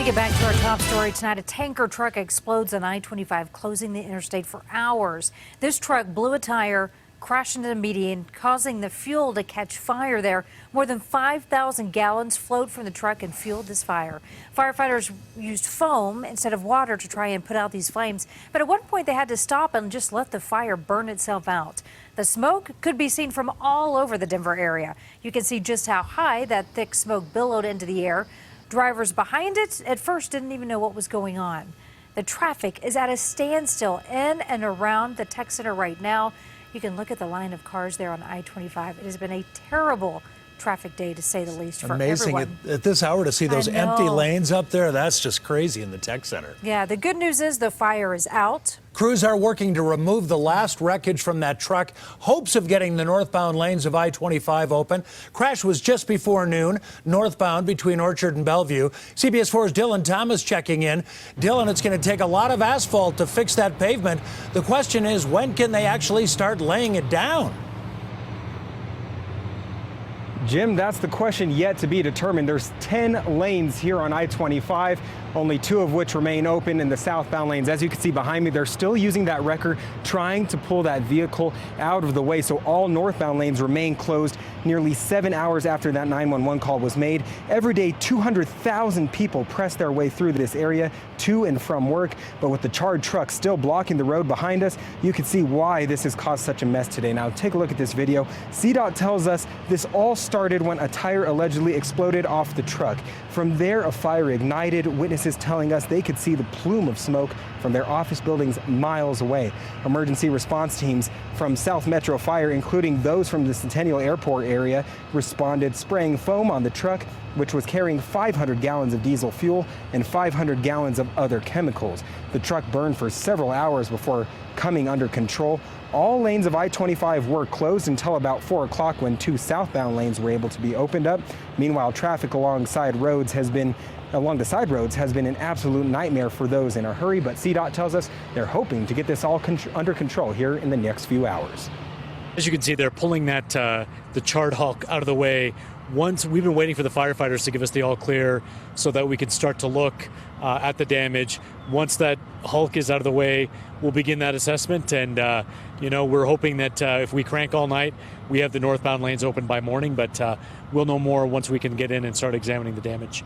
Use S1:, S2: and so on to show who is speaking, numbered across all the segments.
S1: Get back to our top story tonight. A tanker truck explodes on I-25, closing the interstate for hours. This truck blew a tire, crashed into the median, causing the fuel to catch fire there. More than 5,000 gallons flowed from the truck and fueled this fire. Firefighters used foam instead of water to try and put out these flames. But at one point, they had to stop and just let the fire burn itself out. The smoke could be seen from all over the Denver area. You can see just how high that thick smoke billowed into the air. Drivers behind it at first didn't even know what was going on. The traffic is at a standstill in and around the tech center right now. You can look at the line of cars there on I-25. It has been a terrible traffic day, to say the least, for everyone.
S2: Amazing at this hour to see those empty lanes up there. That's just crazy in the tech center.
S1: Yeah, the good news is the fire is out.
S2: Crews are working to remove the last wreckage from that truck. Hopes of getting the northbound lanes of I-25 open. Crash was just before noon, northbound between Orchard and Bellevue. CBS 4's Dylan Thomas checking in. Dylan, it's going to take a lot of asphalt to fix that pavement. The question is, when can they actually start laying it down?
S3: Jim, that's the question yet to be determined. There's 10 lanes here on I-25, only 2 of which remain open in the southbound lanes. As you can see behind me, they're still using that wrecker, trying to pull that vehicle out of the way. So all northbound lanes remain closed nearly 7 hours after that 911 call was made. Every day, 200,000 people press their way through this area to and from work. But with the charred truck still blocking the road behind us, you can see why this has caused such a mess today. Now, take a look at this video. CDOT tells us this all started when a tire allegedly exploded off the truck. From there, a fire ignited. Witnesses telling us they could see the plume of smoke from their office buildings miles away. Emergency response teams from South Metro Fire, including those from the Centennial Airport area, responded, spraying foam on the truck, which was carrying 500 gallons of diesel fuel and 500 gallons of other chemicals. The truck burned for several hours before coming under control. All lanes of I-25 were closed until about 4 o'clock, when 2 southbound lanes were able to be opened up. Meanwhile, traffic along the side roads has been an absolute nightmare for those in a hurry, but CDOT tells us they're hoping to get this all under control here in the next few hours.
S4: As you can see, they're pulling that the charred hulk out of the way. Once we've been waiting for the firefighters to give us the all clear so that we can start to look at the damage. Once that hulk is out of the way, we'll begin that assessment. And, we're hoping that if we crank all night, we have the northbound lanes open by morning. But we'll know more once we can get in and start examining the damage.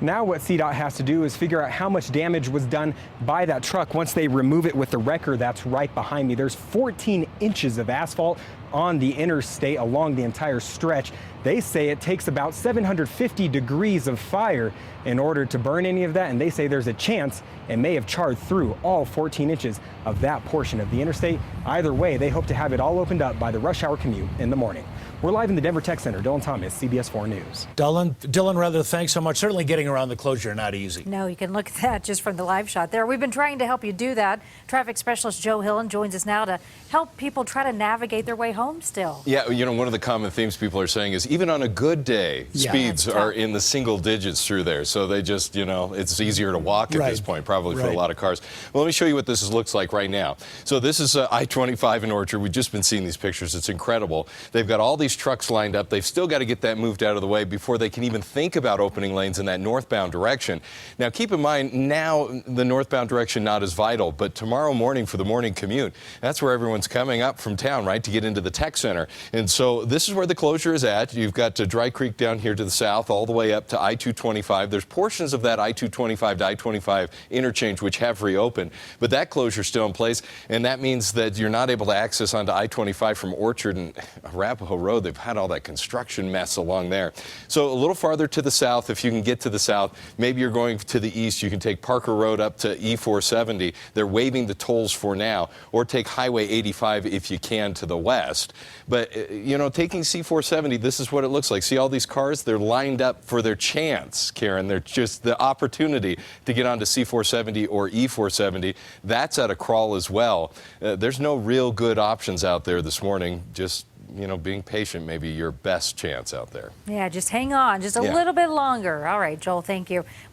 S3: Now what CDOT has to do is figure out how much damage was done by that truck once they remove it with the wrecker that's right behind me. There's 14 inches of asphalt on the interstate along the entire stretch. They say it takes about 750 degrees of fire in order to burn any of that, and they say there's a chance it may have charred through all 14 inches of that portion of the interstate. Either way, they hope to have it all opened up by the rush hour commute in the morning. We're live in the Denver Tech Center. Dylan Thomas, CBS 4 News.
S2: Dylan, thanks so much. Certainly getting around the closure not easy.
S1: No, you can look at that just from the live shot there. We've been trying to help you do that. Traffic specialist Joe Hillen joins us now to help people try to navigate their way home still.
S5: Yeah, one of the common themes people are saying is even on a good day, speeds are in the single digits through there. So they just, it's easier to walk at this point, probably for a lot of cars. Well, let me show you what this looks like right now. So this is I-25 in Orchard. We've just been seeing these pictures. It's incredible. They've got all these trucks lined up. They've still got to get that moved out of the way before they can even think about opening lanes in that northbound direction. Now, keep in mind, now the northbound direction not as vital, but tomorrow morning for the morning commute, that's where everyone's coming up from town, right, to get into the tech center. And so this is where the closure is at. You've got Dry Creek down here to the south, all the way up to I-225. There's portions of that I-225 to I-25 interchange which have reopened, but that closure is still in place, and that means that you're not able to access onto I-25 from Orchard and Arapahoe Road. They've had all that construction mess along there. So a little farther to the south, if you can get to the south, maybe you're going to the east, you can take Parker Road up to E-470. They're waiving the tolls for now, or take Highway 85 if you can to the west. But, taking C-470, this is what it looks like. See all these cars? They're lined up for their chance, Karen. They're just the opportunity to get onto C-470 or E-470. That's at a crawl as well. There's no real good options out there this morning. Just being patient may be your best chance out there.
S1: Yeah, just hang on just a little bit longer. All right, Joel, thank you.